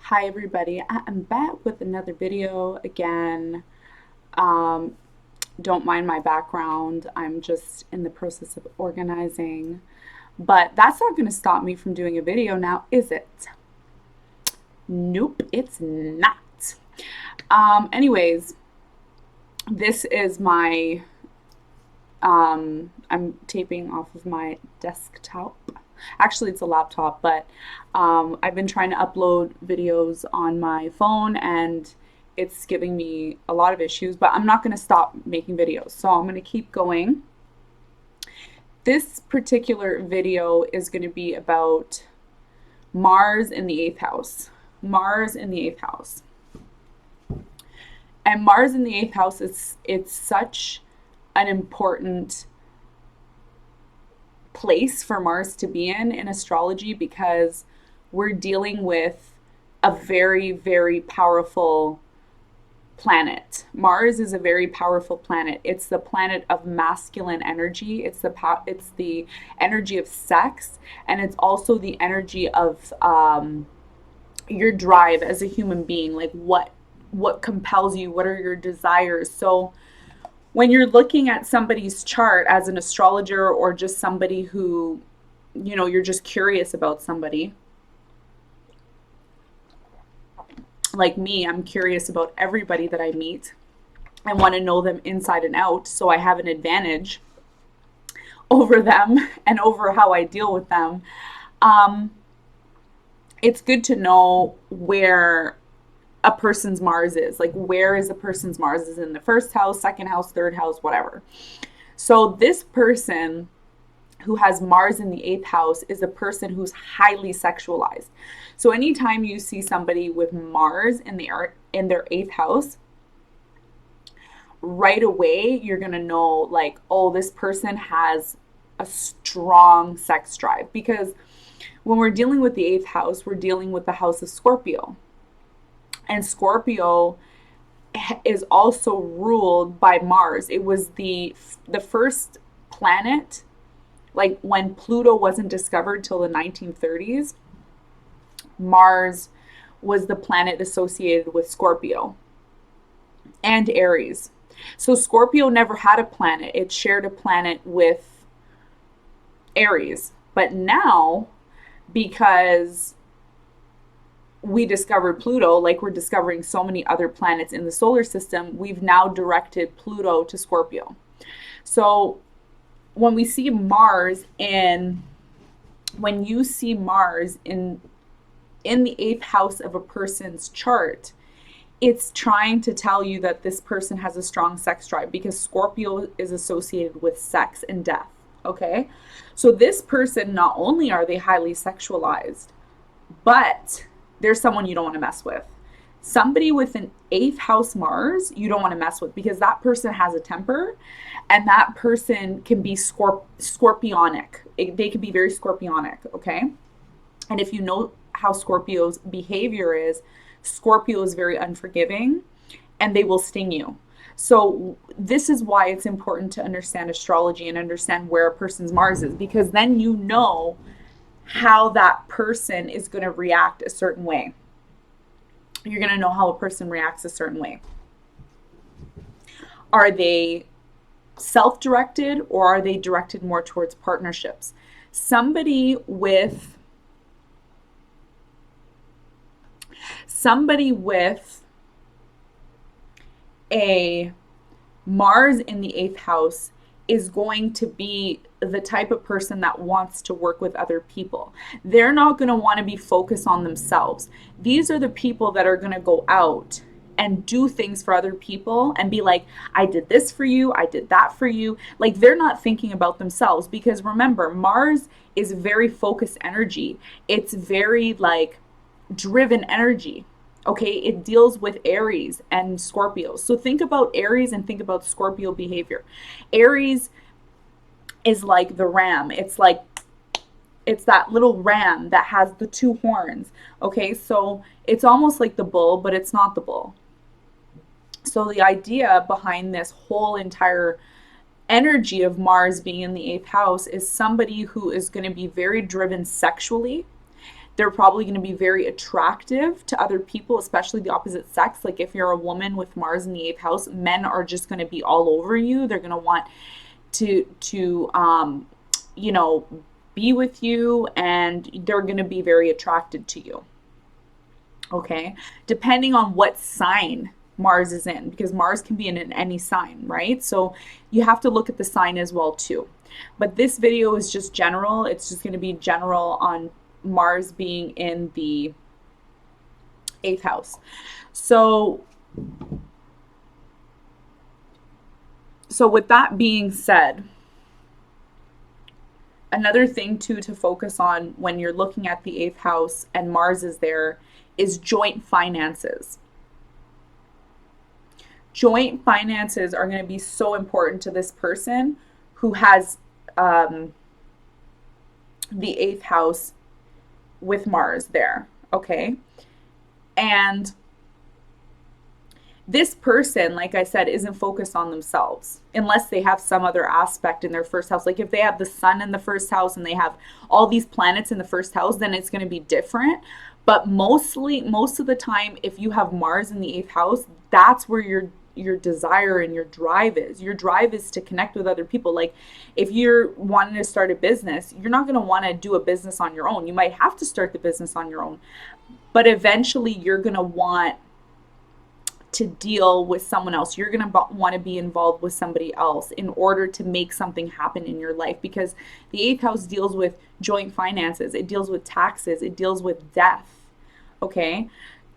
Hi everybody, I am back with another video again. Um, don't mind my background, I'm just in the process of organizing. But that's not going to stop me from doing a video now, is it? Nope, it's not. Anyways, this is I'm taping off of my desktop. Actually, it's a laptop, but I've been trying to upload videos on my phone and it's giving me a lot of issues, but I'm not going to stop making videos. So I'm going to keep going. This particular video is going to be about Mars in the eighth house. Mars in the eighth house. And Mars in the eighth house it's such an important place for Mars to be in astrology because we're dealing with a very, very powerful planet. Mars is a very powerful planet. It's the planet of masculine energy. It's the energy of sex, and it's also the energy of your drive as a human being. Like what compels you? What are your desires? So when you're looking at somebody's chart as an astrologer or just somebody who, you're just curious about somebody, like me, I'm curious about everybody that I meet. I want to know them inside and out so I have an advantage over them and over how I deal with them. It's good to know where a person's Mars is. Like, where is a person's Mars? Is in the first house, second house, third house, whatever. So this person who has Mars in the eighth house is a person who's highly sexualized. So anytime you see somebody with Mars in their eighth house, right away you're gonna know, like, oh, this person has a strong sex drive. Because when we're dealing with the eighth house, we're dealing with the house of Scorpio. And Scorpio is also ruled by Mars. It was the first planet, like when Pluto wasn't discovered till the 1930s. Mars was the planet associated with Scorpio and Aries. So Scorpio never had a planet. It shared a planet with Aries. But now, because we discovered Pluto, like we're discovering so many other planets in the solar system, we've now directed Pluto to Scorpio. So when you see Mars in the eighth house of a person's chart, it's trying to tell you that this person has a strong sex drive because Scorpio is associated with sex and death. Okay? So this person, not only are they highly sexualized, but there's someone you don't want to mess with. Somebody with an eighth house Mars, you don't want to mess with because that person has a temper and that person can be scorpionic. They can be very scorpionic, okay? And if you know how Scorpio's behavior is, Scorpio is very unforgiving and they will sting you. So this is why it's important to understand astrology and understand where a person's Mars is, because then you know how that person is going to react a certain way. You're going to know how a person reacts a certain way. Are they self-directed or are they directed more towards partnerships? Somebody with a Mars in the eighth house is going to be the type of person that wants to work with other people. They're not going to want to be focused on themselves. These are the people that are going to go out and do things for other people and be like, I did this for you, I did that for you. Like, they're not thinking about themselves because remember, Mars is very focused energy. It's very like driven energy. Okay, it deals with Aries and Scorpio. So think about Aries and think about Scorpio behavior. Aries is like the ram. It's that little ram that has the two horns. Okay, so it's almost like the bull, but it's not the bull. So the idea behind this whole entire energy of Mars being in the eighth house is somebody who is going to be very driven sexually. They're probably going to be very attractive to other people, especially the opposite sex. Like if you're a woman with Mars in the eighth house, men are just going to be all over you. They're going to want to you know, be with you, and they're going to be very attracted to you. Okay. Depending on what sign Mars is in, because Mars can be in any sign, right? So you have to look at the sign as well too. But this video is just general. It's just going to be general on Mars being in the eighth house. So with that being said, another thing too to focus on when you're looking at the eighth house and Mars is there is joint finances. Joint finances are going to be so important to this person who has the eighth house with Mars there, okay? And this person, like I said, isn't focused on themselves unless they have some other aspect in their first house. Like if they have the sun in the first house and they have all these planets in the first house, then it's going to be different. But most of the time, if you have Mars in the eighth house, that's where your desire and your drive is. Your drive is to connect with other people. Like if you're wanting to start a business, you're not going to want to do a business on your own. You might have to start the business on your own, but eventually you're going to want to deal with someone else. You're going to want to be involved with somebody else in order to make something happen in your life, because the eighth house deals with joint finances. It deals with taxes. It deals with death. Okay.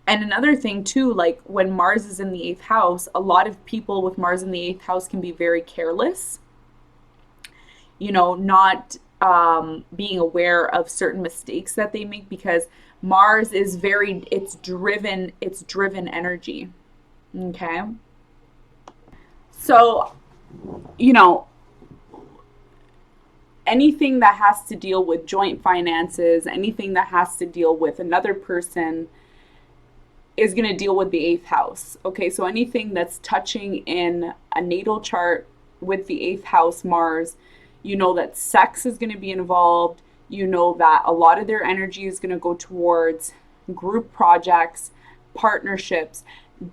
And another thing too, like when Mars is in the eighth house, a lot of people with Mars in the eighth house can be very careless, you know, not being aware of certain mistakes that they make, because Mars is it's driven energy. Okay. So, you know, anything that has to deal with joint finances, anything that has to deal with another person is going to deal with the eighth house. Okay, so anything that's touching in a natal chart with the eighth house Mars, you know that sex is going to be involved. You know that a lot of their energy is going to go towards group projects, partnerships.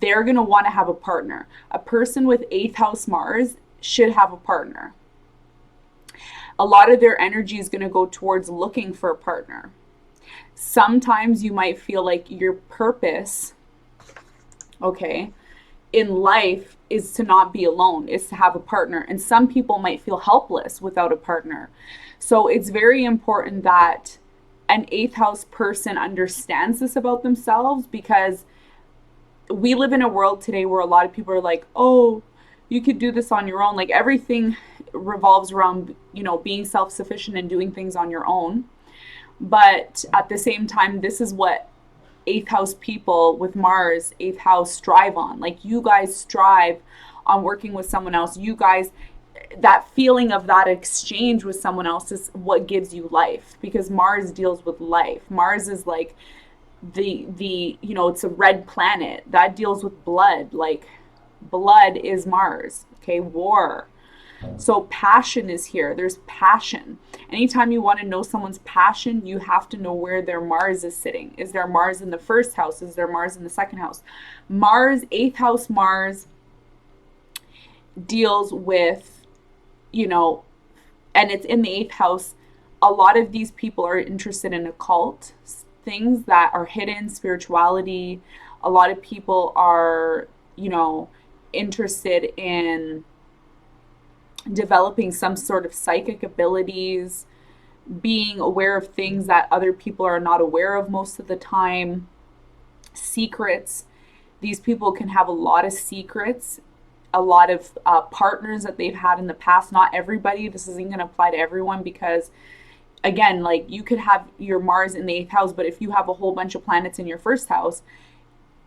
They're going to want to have a partner. A person with eighth house Mars should have a partner. A lot of their energy is going to go towards looking for a partner. Sometimes you might feel like your purpose, okay, in life is to not be alone, is to have a partner. And some people might feel helpless without a partner. So it's very important that an eighth house person understands this about themselves, because we live in a world today where a lot of people are like, oh, you could do this on your own. Like everything revolves around, you know, being self-sufficient and doing things on your own. But at the same time, this is what eighth house people with Mars, eighth house, strive on. Like you guys strive on working with someone else. You guys, that feeling of that exchange with someone else is what gives you life, because Mars deals with life. Mars is like the you know, it's a red planet that deals with blood. Like blood is Mars. Okay, war. So passion is here. There's passion. Anytime you want to know someone's passion, you have to know where their Mars is sitting. Is there Mars in the first house? Is there Mars in the second house? Mars, eighth house Mars deals with, you know, and it's in the eighth house. A lot of these people are interested in occult things that are hidden, spirituality. A lot of people are, you know, interested in developing some sort of psychic abilities, being aware of things that other people are not aware of most of the time, secrets. These people can have a lot of secrets, a lot of partners that they've had in the past. Not everybody, this isn't going to apply to everyone, because again, like you could have your Mars in the eighth house, but if you have a whole bunch of planets in your first house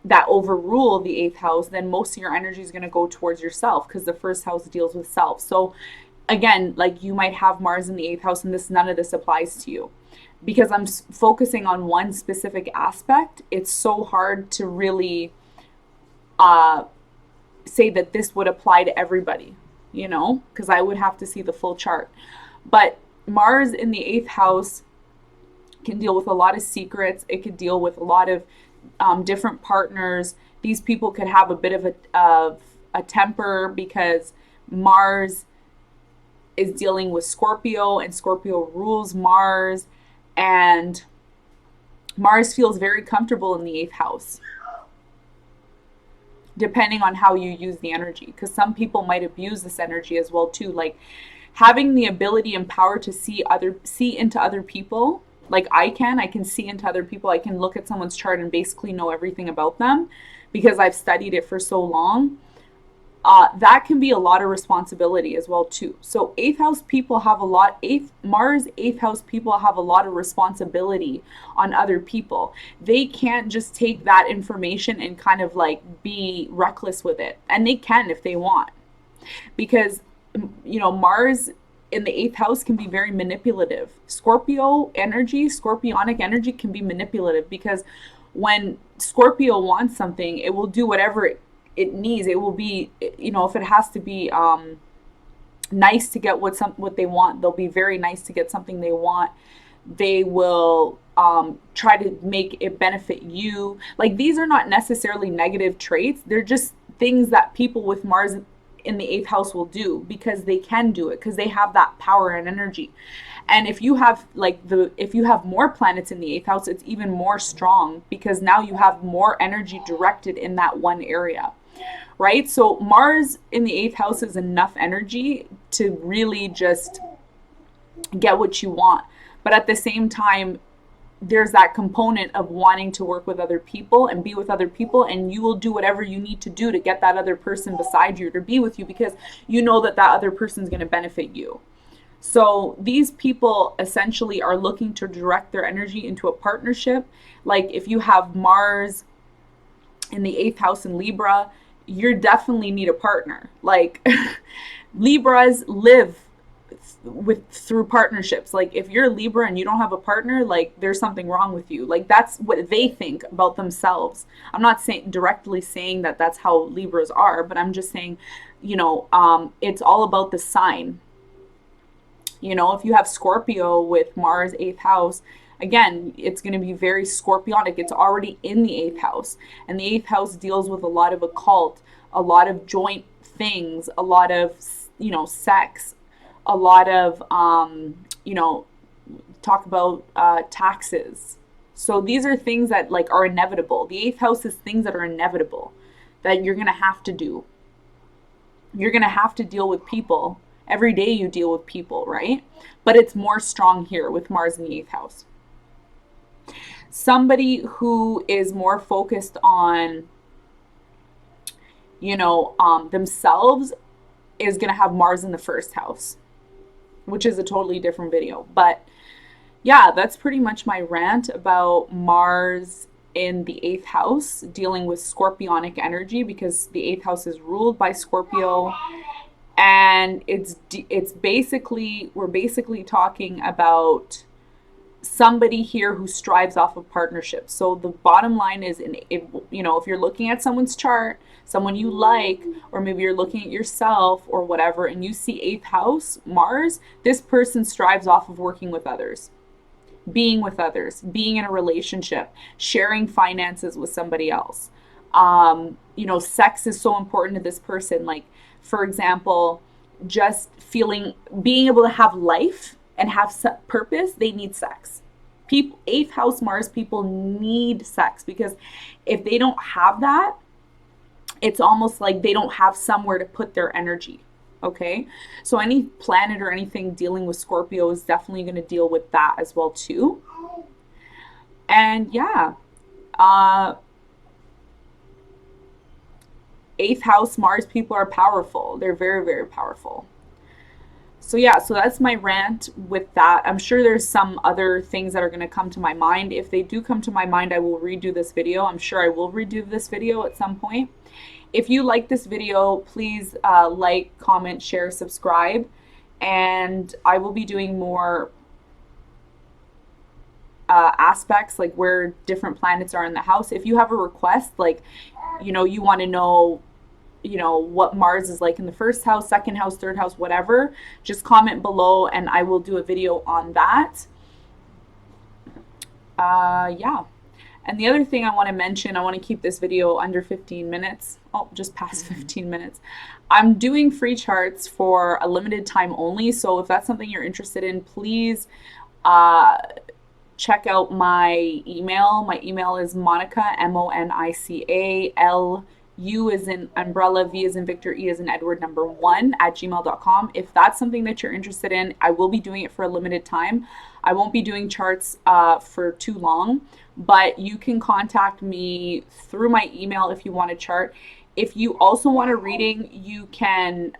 that overrule the eighth house, then most of your energy is going to go towards yourself, because the first house deals with self. So again, like you might have Mars in the eighth house and none of this applies to you. Because I'm focusing on one specific aspect, it's so hard to really say that this would apply to everybody, you know, because I would have to see the full chart. But Mars in the eighth house can deal with a lot of secrets. It could deal with a lot of different partners. These people could have a bit of a temper because Mars is dealing with Scorpio, and Scorpio rules Mars, and Mars feels very comfortable in the eighth house, depending on how you use the energy, because some people might abuse this energy as well too, like having the ability and power to see into other people. Like I can see into other people. I can look at someone's chart and basically know everything about them because I've studied it for so long. That can be a lot of responsibility as well too. So eighth house people have a lot, Mars eighth house people have a lot of responsibility on other people. They can't just take that information and kind of like be reckless with it, and they can if they want, because Mars in the eighth house can be very manipulative. Scorpionic energy can be manipulative, because when Scorpio wants something, it will do whatever it needs. It will be, if it has to be nice to get what they want, they'll be very nice to get something they want. They will try to make it benefit you. Like, these are not necessarily negative traits. They're just things that people with Mars in the eighth house will do because they can do it, because they have that power and energy. And if you have more planets in the eighth house, it's even more strong, because now you have more energy directed in that one area, right? So Mars in the eighth house is enough energy to really just get what you want. But at the same time, there's that component of wanting to work with other people and be with other people, and you will do whatever you need to do to get that other person beside you to be with you, because you know that other person is going to benefit you. So these people essentially are looking to direct their energy into a partnership. Like, if you have Mars in the eighth house in Libra, you definitely need a partner. Like, Libras live through partnerships. Like, if you're a Libra and you don't have a partner, like, there's something wrong with you. Like, that's what they think about themselves. I'm not directly saying that that's how Libras are, but I'm just saying, it's all about the sign. If you have Scorpio with Mars eighth house, again, it's going to be very scorpionic. It's already in the eighth house, and the eighth house deals with a lot of occult, a lot of joint things, a lot of sex, a lot of talk about taxes. So these are things that like are inevitable. The eighth house is things that are inevitable that you're going to have to do. You're going to have to deal with people. Every day you deal with people, right? But it's more strong here with Mars in the eighth house. Somebody who is more focused on, themselves is going to have Mars in the first house, which is a totally different video. But yeah, that's pretty much my rant about Mars in the eighth house, dealing with scorpionic energy, because the eighth house is ruled by Scorpio. And we're basically talking about somebody here who strives off of partnerships. So the bottom line is, if you're looking at someone's chart, someone you like, or maybe you're looking at yourself or whatever, and you see eighth house Mars, this person strives off of working with others, being with others, being in a relationship, sharing finances with somebody else. Sex is so important to this person. Like, for example, just being able to have life and have purpose, they need sex. Eighth house Mars people need sex, because if they don't have that, it's almost like they don't have somewhere to put their energy. Okay, so any planet or anything dealing with Scorpio is definitely going to deal with that as well too. And yeah, eighth house Mars people are powerful. They're very, very powerful. So yeah, so that's my rant with that. I'm sure there's some other things that are going to come to my mind. If they do come to my mind, I will redo this video. I'm sure I will redo this video at some point. If you like this video, please like, comment, share, subscribe. And I will be doing more aspects, like where different planets are in the house. If you have a request, like, you want to know, what Mars is like in the first house, second house, third house, whatever, just comment below and I will do a video on that. Yeah. And the other thing I want to mention, I want to keep this video under 15 minutes. Oh, just past 15 minutes. I'm doing free charts for a limited time only. So if that's something you're interested in, please uh, check out my email. My email is Monica, Monica, U is in umbrella, V is in Victor, E is in Edward, number 1 at gmail.com. If that's something that you're interested in, I will be doing it for a limited time. I won't be doing charts for too long, but you can contact me through my email if you want a chart. If you also want a reading, you can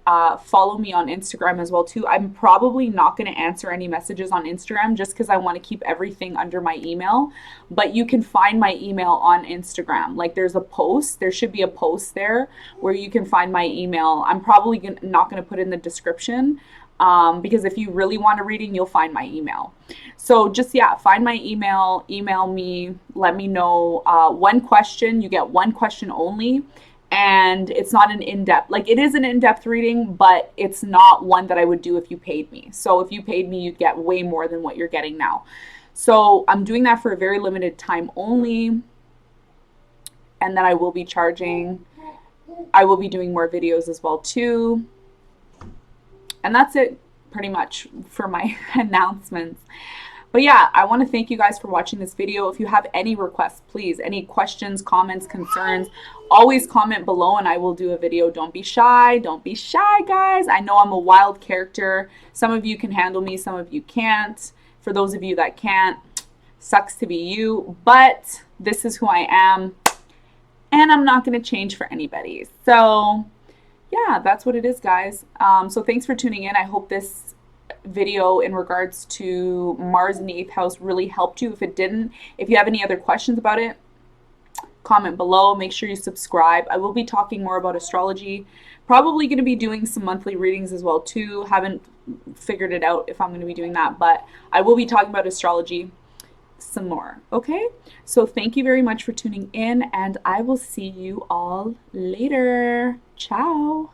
follow me on Instagram as well too. I'm probably not going to answer any messages on Instagram just because I want to keep everything under my email. But you can find my email on Instagram. Like there's a post, there should be a post there where you can find my email. I'm probably not going to put in the description because if you really want a reading, you'll find my email. So just, yeah, find my email me, let me know one question. You get one question only. And it's not an in-depth, like it is an in-depth reading, but it's not one that I would do if you paid me. So if you paid me, you'd get way more than what you're getting now. So I'm doing that for a very limited time only. And then I will be charging. I will be doing more videos as well too. And that's it pretty much for my announcements. But yeah, I want to thank you guys for watching this video. If you have any requests, please, any questions, comments, concerns, always comment below and I will do a video. Don't be shy. Don't be shy, guys. I know I'm a wild character. Some of you can handle me, some of you can't. For those of you that can't, sucks to be you. But this is who I am. And I'm not going to change for anybody. So yeah, that's what it is, guys. So thanks for tuning in. I hope this video in regards to Mars in the 8th house really helped you. If it didn't, if you have any other questions about it, comment below. Make sure you subscribe. I will be talking more about astrology. Probably going to be doing some monthly readings as well too. Haven't figured it out if I'm going to be doing that, but I will be talking about astrology some more. Okay, so thank you very much for tuning in and I will see you all later. Ciao.